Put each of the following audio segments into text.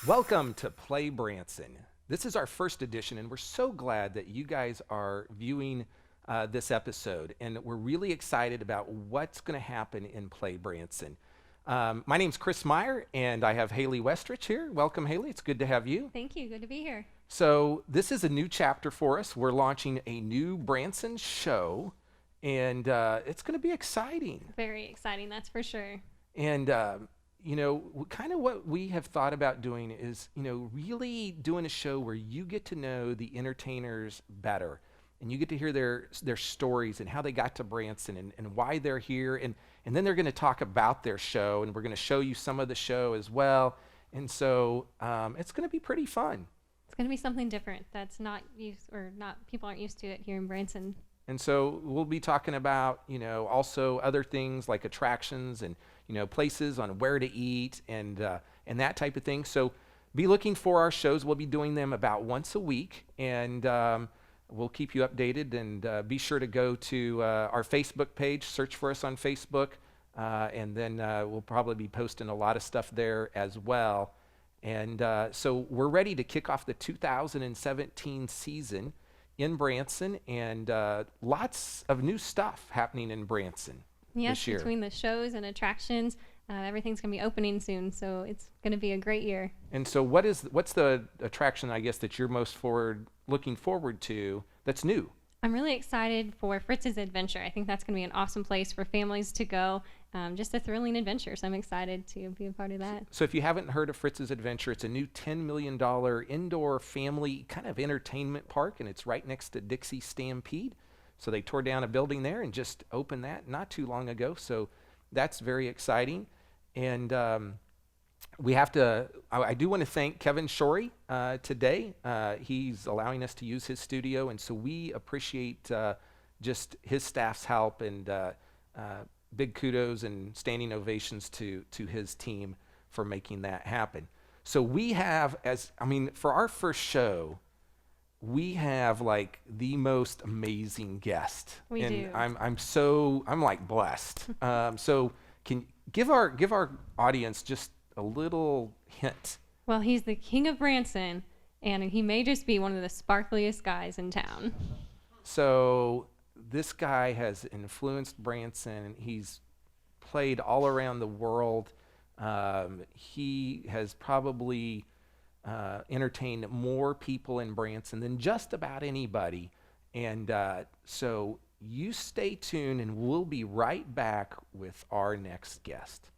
Welcome to Play Branson. This is our first edition, and we're so glad that you guys are viewing this episode. And we're really excited about what's going to happen in Play Branson. My name's Chris Meyer, and I have Haley Westrich here. Welcome, Haley. It's good to have you. Thank you. Good to be here. So this is a new chapter for us. We're launching a new Branson show, and it's going to be exciting. Very exciting, that's for sure. And kind of what we have thought about doing is, really doing a show where you get to know the entertainers better, and you get to hear their stories and how they got to Branson and why they're here, and then they're going to talk about their show, and we're going to show you some of the show as well. And so it's going to be pretty fun. It's going to be something different that's not used, or not, people aren't used to it here in Branson. And so we'll be talking about, also other things like attractions and, places on where to eat and that type of thing. So be looking for our shows. We'll be doing them about once a week, and we'll keep you updated. And be sure to go to our Facebook page, search for us on Facebook, and then we'll probably be posting a lot of stuff there as well. And so we're ready to kick off the 2017 season in Branson, and lots of new stuff happening in Branson this year. Between the shows and attractions, everything's going to be opening soon, so it's going to be a great year. And so what's the attraction, I guess, that you're most looking forward to that's new? I'm really excited for Fritz's Adventure. I think that's going to be an awesome place for families to go, just a thrilling adventure, so I'm excited to be a part of that. So if you haven't heard of Fritz's Adventure, it's a new $10 million indoor family kind of entertainment park, and it's right next to Dixie Stampede. So they tore down a building there and just opened that not too long ago, so that's very exciting. And I do want to thank Kevin Shorey today. He's allowing us to use his studio, and so we appreciate just his staff's help, and big kudos and standing ovations to his team for making that happen. So we have, for our first show, we have like the most amazing guest. We do. I'm like blessed. So can give our audience just a little hint. Well, he's the king of Branson, and he may just be one of the sparkliest guys in town. So this guy has influenced Branson. He's played all around the world. He has probably entertained more people in Branson than just about anybody. And so you stay tuned, and we'll be right back with our next guest.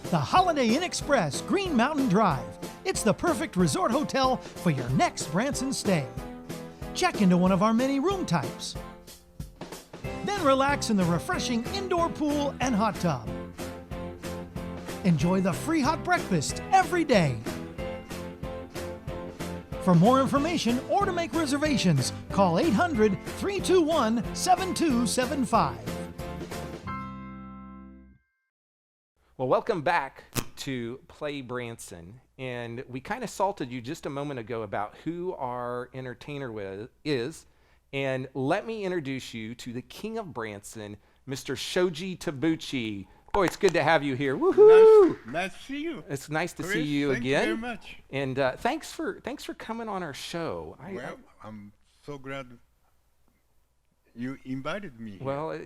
The Holiday Inn Express, Green Mountain Drive. It's the perfect resort hotel for your next Branson stay. Check into one of our many room types. Then relax in the refreshing indoor pool and hot tub. Enjoy the free hot breakfast every day. For more information or to make reservations, call 800-321-7275. Well, welcome back to Play Branson, and we kind of salted you just a moment ago about who our entertainer is, and let me introduce you to the king of Branson, Mr. Shoji Tabuchi. Boy, it's good to have you here. Woohoo! Nice to see you. It's nice to Chris, see you thank again. you very much. And thanks for coming on our show. I'm so glad you invited me here. Well,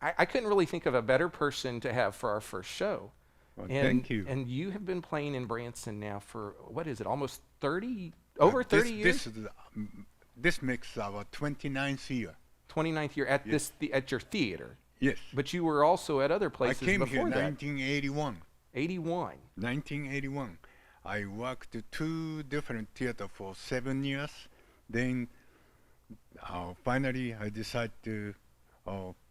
I couldn't really think of a better person to have for our first show. Well, thank you. And you have been playing in Branson now for, what is it, almost 30 years? This makes our 29th year. 29th year at at your theater. Yes. But you were also at other places I came before here in that. 1981. 1981. I worked at 2 different theaters for 7 years. Then finally I decided to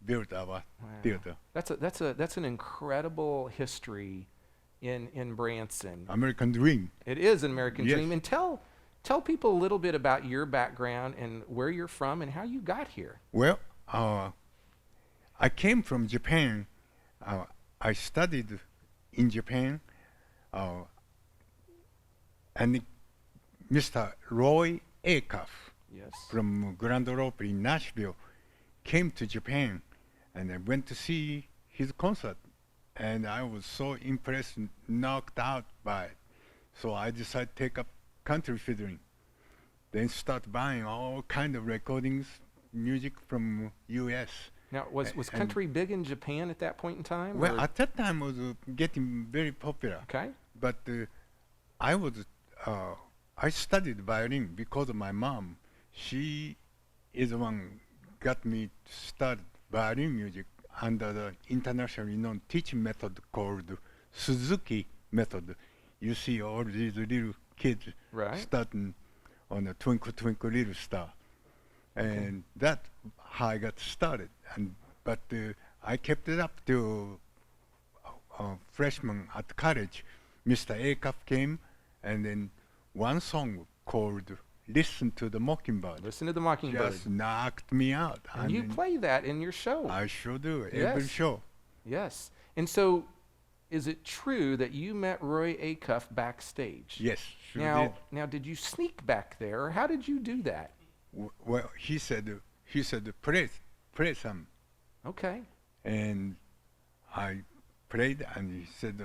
build our theater. That's an incredible history in Branson. American Dream. It is an American Yes. dream. And tell people a little bit about your background and where you're from and how you got here. Well, I came from Japan. I studied in Japan, and Mr. Roy Acuff from Grand Ole Opry in Nashville came to Japan, and I went to see his concert and I was so impressed and knocked out by it. So I decided to take up country fiddling. Then start buying all kind of recordings, music from U.S. Now, was And country big in Japan at that point in time? well, or- at that time was getting very popular. okay. But I was I studied violin because of my mom. She is the one got me to start violin music under the internationally known teaching method called Suzuki method. You see all these little kids Right. starting on a Twinkle Twinkle Little Star, and that's how I got started. But I kept it up till freshman at college. Mr. Acuff came, and then one song called "Listen to the Mockingbird" Listen to the Mockingbird. just knocked me out. And you then play that in your show. I sure do every Yes. show. Yes. And so, is it true that you met Roy Acuff backstage? Yes, sure Now, did. now, did you sneak back there, or how did you do that? Well, he said, play some, Okay. and I played, and he said,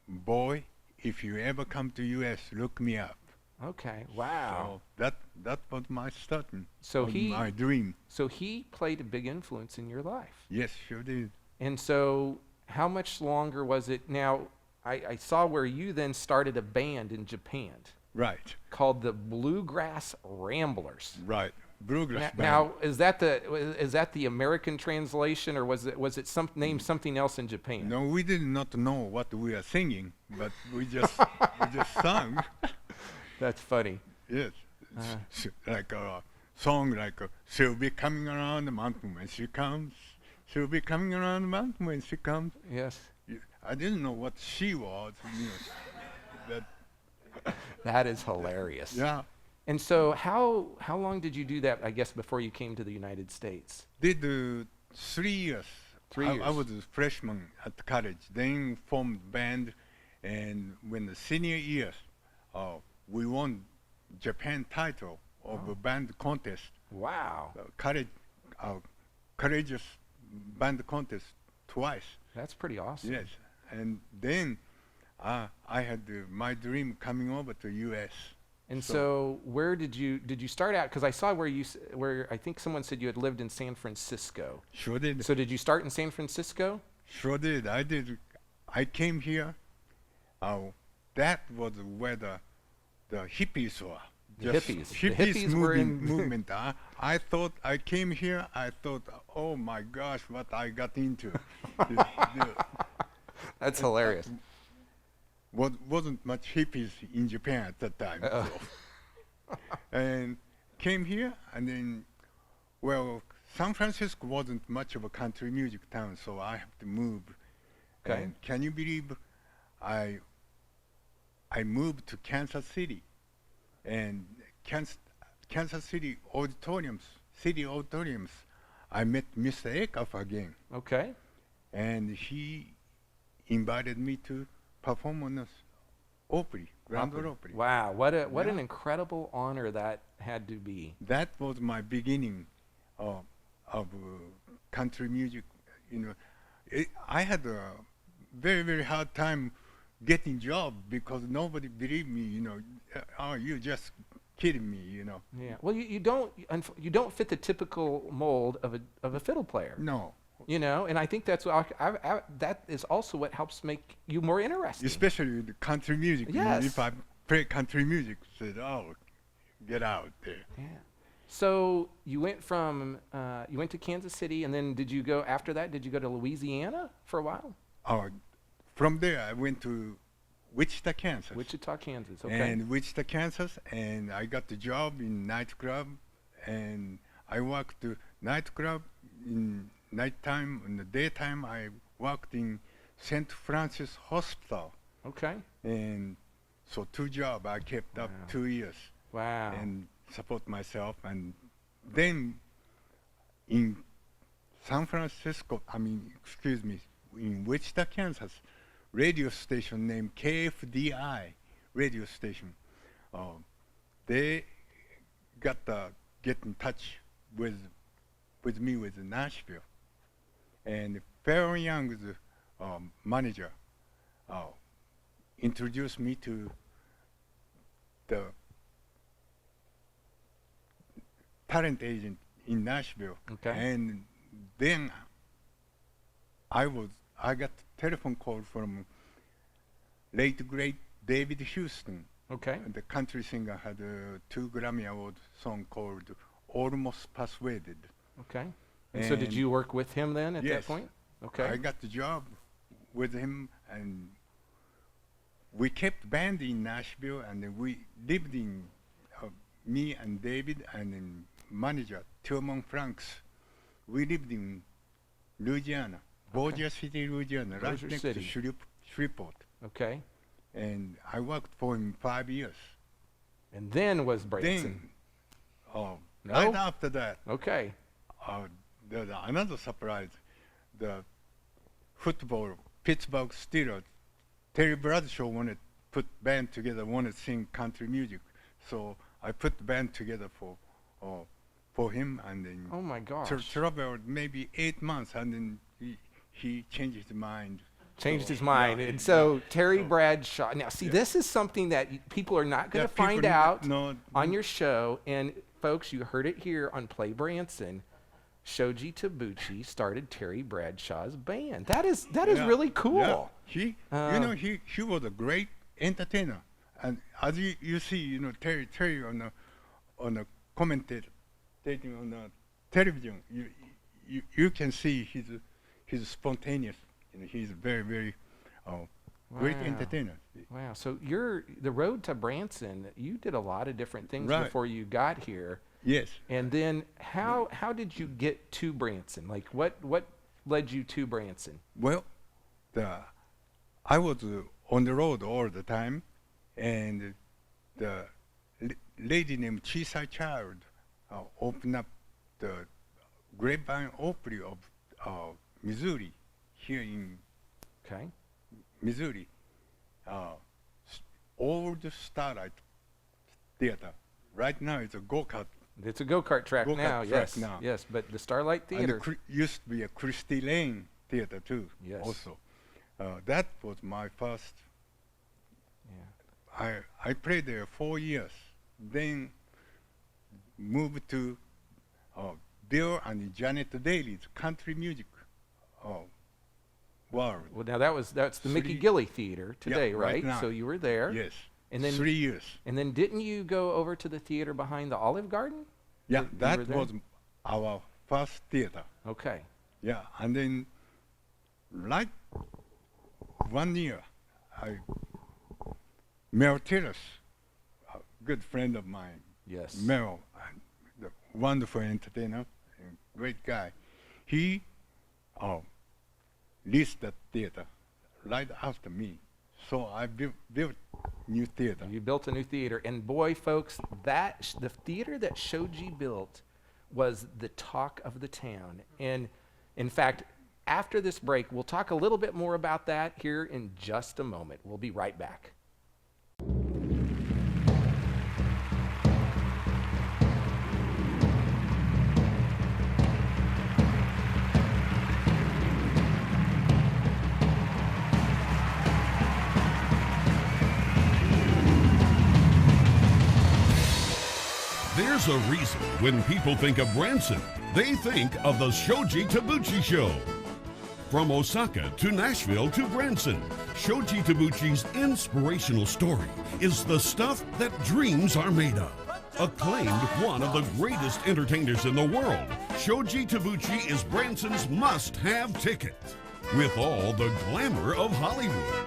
boy, if you ever come to U.S., look me up. Okay. Wow. So that was my starting. So of he- my dream. So he played a big influence in your life. Yes, sure did. And so, how much longer was it? Now, I saw where you then started a band in Japan Right, called the Bluegrass Ramblers. right. Bluegrass band. Now, is that the American translation, or was it named something else in Japan? No, we did not know what we are singing, but we just sung. That's funny. Yes, like a song like "She'll be coming around the mountain when she comes. She'll be coming around the mountain when she comes." Yes. I didn't know what she was, but That is hilarious. yeah, And so, how long did you do that? I guess before you came to the United States. did 3 years. 3 I years. was a freshman at college, then formed band, and when the senior years, we won Japan title of a band contest, Wow, courageous band contest twice. that's pretty awesome. Yes, and then I had my dream coming over to U.S. And so, where did you start out? Because I saw where I think someone said you had lived in San Francisco. Sure did. So did you start in San Francisco? Sure did. I did. I came here. That was where the hippies were. The Just hippies. The Hippies hippies were movement. I thought I came here. I thought, oh my gosh, what I got into. That's hilarious. Wasn't much hippies in Japan at that time. So. And came here, and then, well, San Francisco wasn't much of a country music town, so I have to move. Okay. And can you believe I moved to Kansas City, and Kansas City auditoriums, I met Mr. Acuff again, Okay. and he invited me to perform on this Opry, Grand Ole Opry. Wow, what an Yeah. incredible honor that had to be. That was my beginning of country music. I had a very, very hard time getting job because nobody believed me. Oh, you're just kidding me. Yeah. Well, you don't fit the typical mold of a fiddle player. No, And I think that's what that is also what helps make you more interesting. especially the country music. Yes. If I play country music, said, oh, get out there. Yeah. So you went to Kansas City, and then did you go after that? Did you go to Louisiana for a while? From there, I went to Wichita, Kansas. Wichita, Kansas. Okay. And Wichita, Kansas, and I got the job in nightclub, and I worked the nightclub in nighttime. In the daytime, I worked in St. Francis Hospital, Okay. and so 2 jobs I kept up Wow. 2 years Wow. and support myself. And then in in Wichita, Kansas, radio station named KFDI radio station. They get in touch with me with Nashville, and Farrell Young's manager introduced me to the talent agent in Nashville. Okay. And then I got a telephone call from late great David Houston. Okay. The country singer had a 2 Grammy Award song called Almost Persuaded. Okay. And so did you work with him then at that Yes. point? Okay. I got the job with him, and we kept band in Nashville, and then we lived in, me and David and then manager Tilmon Franks. We lived in Louisiana, Bossier City, Louisiana, right Bossier next City. to Shreveport. Okay. And I worked for him 5 years. And then was Branson. Then, No? right after that, Okay. there's another surprise. The football Pittsburgh Steelers, Terry Bradshaw wanted to put band together, wanted to sing country music. So I put the band together for him, and then Oh my gosh. traveled maybe 8 months, and then he changed his mind. Changed So, his mind. yeah, And so Terry Bradshaw. Now, see, this is something that people are not going yeah, to find people out know- on your show. And folks, you heard it here on Play Branson. Shoji Tabuchi started Terry Bradshaw's band. That is Yeah, really cool. Yeah. He was a great entertainer, and as you see, Terry on the commentating on the television, you can see he's spontaneous. He's very very great Wow. entertainer. Wow. So the road to Branson, you did a lot of different things Right. before you got here. Yes. And then how did you get to Branson? Like what led you to Branson? Well, I was on the road all the time, and the lady named Chisai Child opened up the Grapevine Opry of Missouri, here in Okay. Missouri. Old Starlight Theater. Right now it's a go-kart. It's a go-kart track Go-kart now, track yes. now. Yes, but the Starlight And Theater. used to be a Christy Lane Theater too. Yes. Also, that was my first. Yeah. I played there 4 years, then moved to Bill and Janet Daly's country music world. Well, now that's the Mickey 3 Gilley Theater today, right right? now. So you were there. Yes. And then 3 years. And then didn't you go over to the theater behind the Olive Garden? Yeah, You were that there? was our first theater. Okay. Yeah, and then like 1 year, Mel Tillis, a good friend of mine, Yes. Mel, the wonderful entertainer, and great guy, he leased that theater right after me. So I built new theater. You built a new theater, and boy, folks, the theater that Shoji built was the talk of the town. And in fact, after this break, we'll talk a little bit more about that here in just a moment. We'll be right back. There's a reason when people think of Branson, they think of the Shoji Tabuchi Show. From Osaka to Nashville to Branson, Shoji Tabuchi's inspirational story is the stuff that dreams are made of. Acclaimed one of the greatest entertainers in the world, Shoji Tabuchi is Branson's must-have ticket. With all the glamour of Hollywood,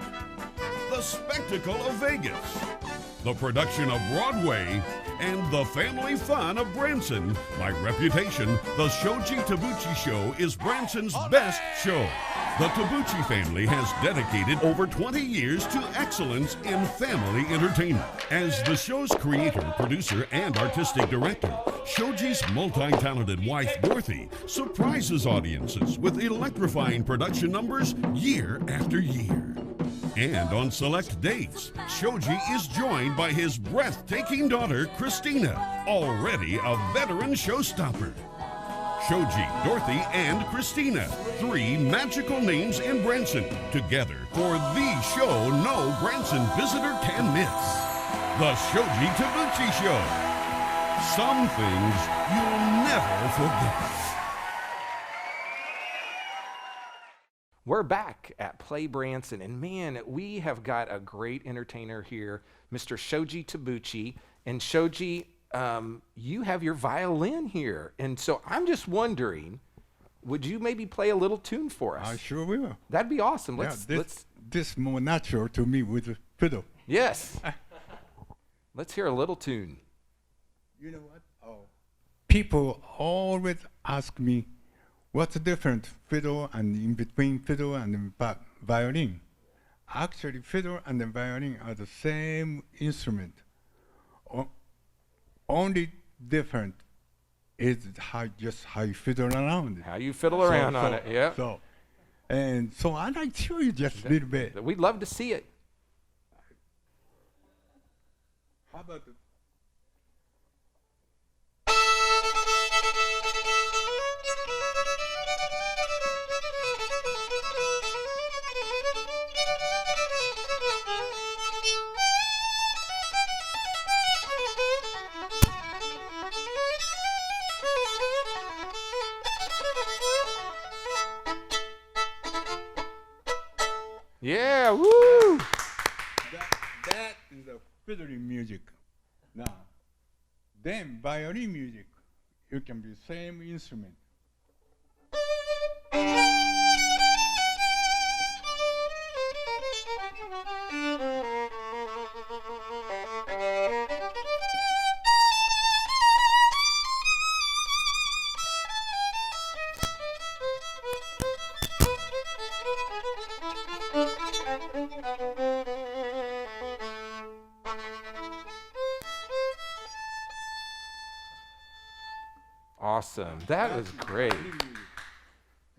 the spectacle of Vegas, the production of Broadway, and the family fun of Branson. By reputation, the Shoji Tabuchi Show is Branson's best show. The Tabuchi family has dedicated over 20 years to excellence in family entertainment. As the show's creator, producer, and artistic director, Shoji's multi-talented wife, Dorothy, surprises audiences with electrifying production numbers year after year. And on select dates, Shoji is joined by his breathtaking daughter, Christina, already a veteran showstopper. Shoji, Dorothy, and Christina. 3 magical names in Branson, together for the show no Branson visitor can miss. The Shoji Tabuchi Show. Some things you'll never forget. We're back at Play Branson, and man, we have got a great entertainer here, Mr. Shoji Tabuchi. And Shoji, you have your violin here, and so I'm just wondering, would you maybe play a little tune for us? I sure will. That'd be awesome. This more natural to me with the fiddle. Yes. Let's hear a little tune. You know what? Oh. People always ask me, what's the difference fiddle and in between fiddle and violin? Actually, fiddle and the violin are the same instrument. Only different is how you fiddle around it. How you fiddle around on it, yeah. So I'd like to show you just a little bit. We'd love to see it. How about the Yeah, woo! That is the fiddling music. Now, then violin music, you can be same instrument. Awesome. That was great.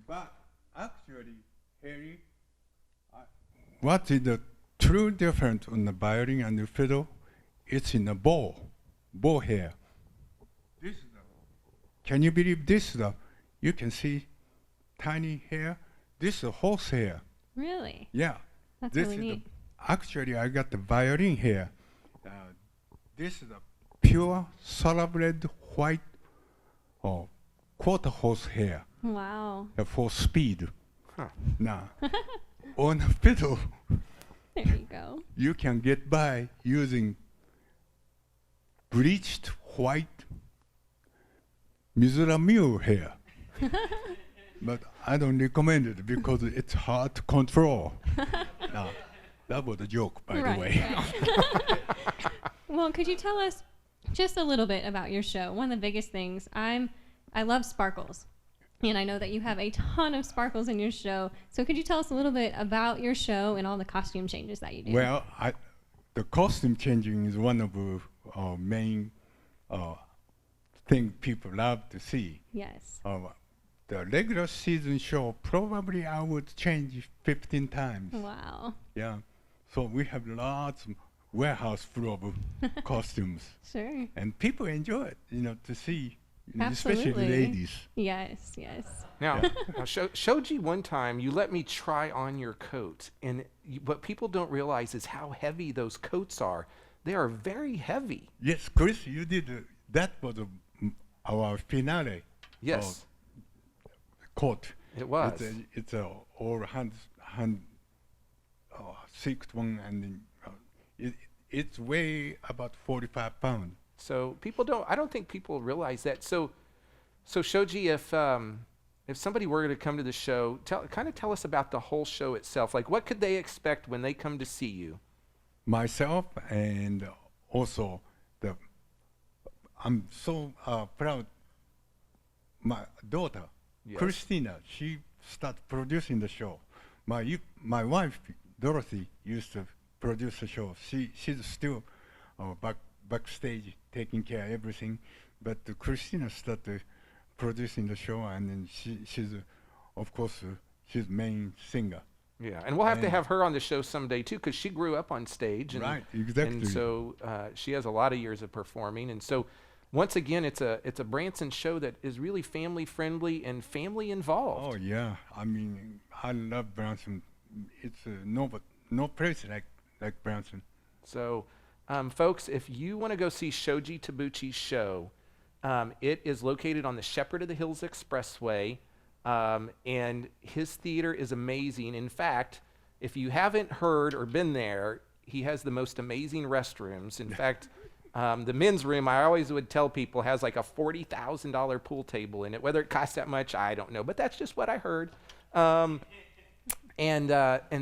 But actually, Harry, what is the true difference on the violin and the fiddle? It's in the bow hair. Can you believe this? You can see tiny hair. This is horse hair. Really? Yeah. That's This really is neat. Actually, I got the violin hair. This is a pure thoroughbred white quarter horse hair Wow. for speed. Huh. Now, on a fiddle, There you go. you can get by using bleached white Mizura mule hair. But I don't recommend it because it's hard to control. That was a joke, by the way. Right. Well, could you tell us just a little bit about your show? One of the biggest things, I love sparkles. And I know that you have a ton of sparkles in your show. So could you tell us a little bit about your show and all the costume changes that you do? Well, the costume changing is one of the main thing people love to see. Yes. The regular season show, probably I would change 15 times. Wow. Yeah. So we have lots of warehouse full of costumes. Sure. And people enjoy it, to see, especially Absolutely. ladies. Yes, yes. Now, Shoji, one time you let me try on your coat, and what people don't realize is how heavy those coats are. They are very heavy. Yes, Chris, you did. That was our finale. Yes, Coat. it was. It's a all hand sixth one, and then, it's weigh about 45 pounds. So I don't think people realize that. So Shoji, if somebody were to come to the show, tell us about the whole show itself. Like, what could they expect when they come to see you? Myself, and also I'm so proud. My daughter, Yes. Christina, she started producing the show. My wife, Dorothy, used to produce the show. She's still backstage taking care of everything, but Christina started producing the show, and then she's of course she's main singer. Yeah, and we'll have to have her on the show someday too, because she grew up on stage. And, Right, exactly. And so she has a lot of years of performing. And so once again, it's a Branson show that is really family friendly and family involved. Oh yeah, I mean, I love Branson. It's no place like Branson. So, folks, if you want to go see Shoji Tabuchi's show, it is located on the Shepherd of the Hills Expressway, and his theater is amazing. In fact, if you haven't heard or been there, he has the most amazing restrooms. In fact, the men's room, I always would tell people, has like a $40,000 pool table in it. Whether it costs that much, I don't know, but that's just what I heard. And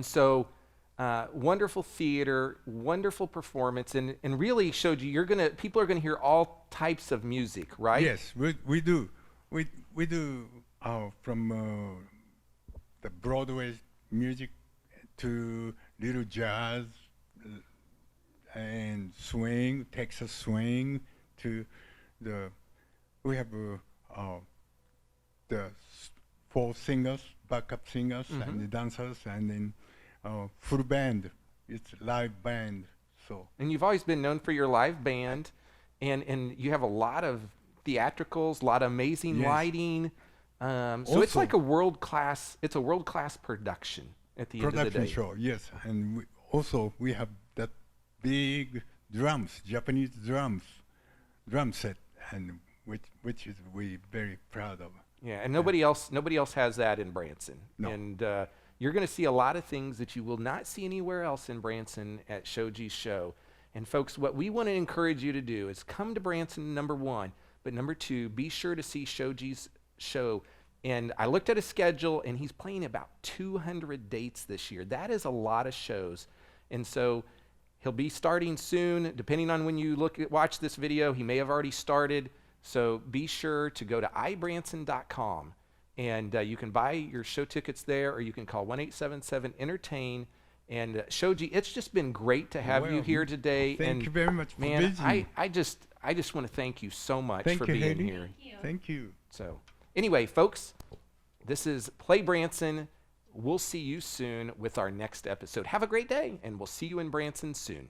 so wonderful theater, wonderful performance, and really, Shoji, people are gonna hear all types of music, right? Yes, we do. We do from the Broadway music to little jazz and swing, Texas swing, to we have the four singers, backup singers, and the dancers, and then full band. It's live band. So. And you've always been known for your live band, and you have a lot of theatricals, a lot of amazing lighting. So it's like a world class production at the end of the day. Production show, yes, and we have that big drums, Japanese drum set, and which is we very proud of. Yeah, and nobody else has that in Branson. No. And you're going to see a lot of things that you will not see anywhere else in Branson at Shoji's show. And folks, what we want to encourage you to do is come to Branson, number one, but number two, be sure to see Shoji's show. And I looked at his schedule, and he's playing about 200 dates this year. That is a lot of shows. And so he'll be starting soon. Depending on when you watch this video, he may have already started. So be sure to go to ibranson.com, and you can buy your show tickets there, or you can call 1-877-ENTERTAIN. And Shoji, it's just been great to have you here today. Thank you very much for man, visiting. I just want to thank you so much for being Haley. here. Thank you. So anyway, folks, this is Play Branson. We'll see you soon with our next episode. Have a great day, and we'll see you in Branson soon.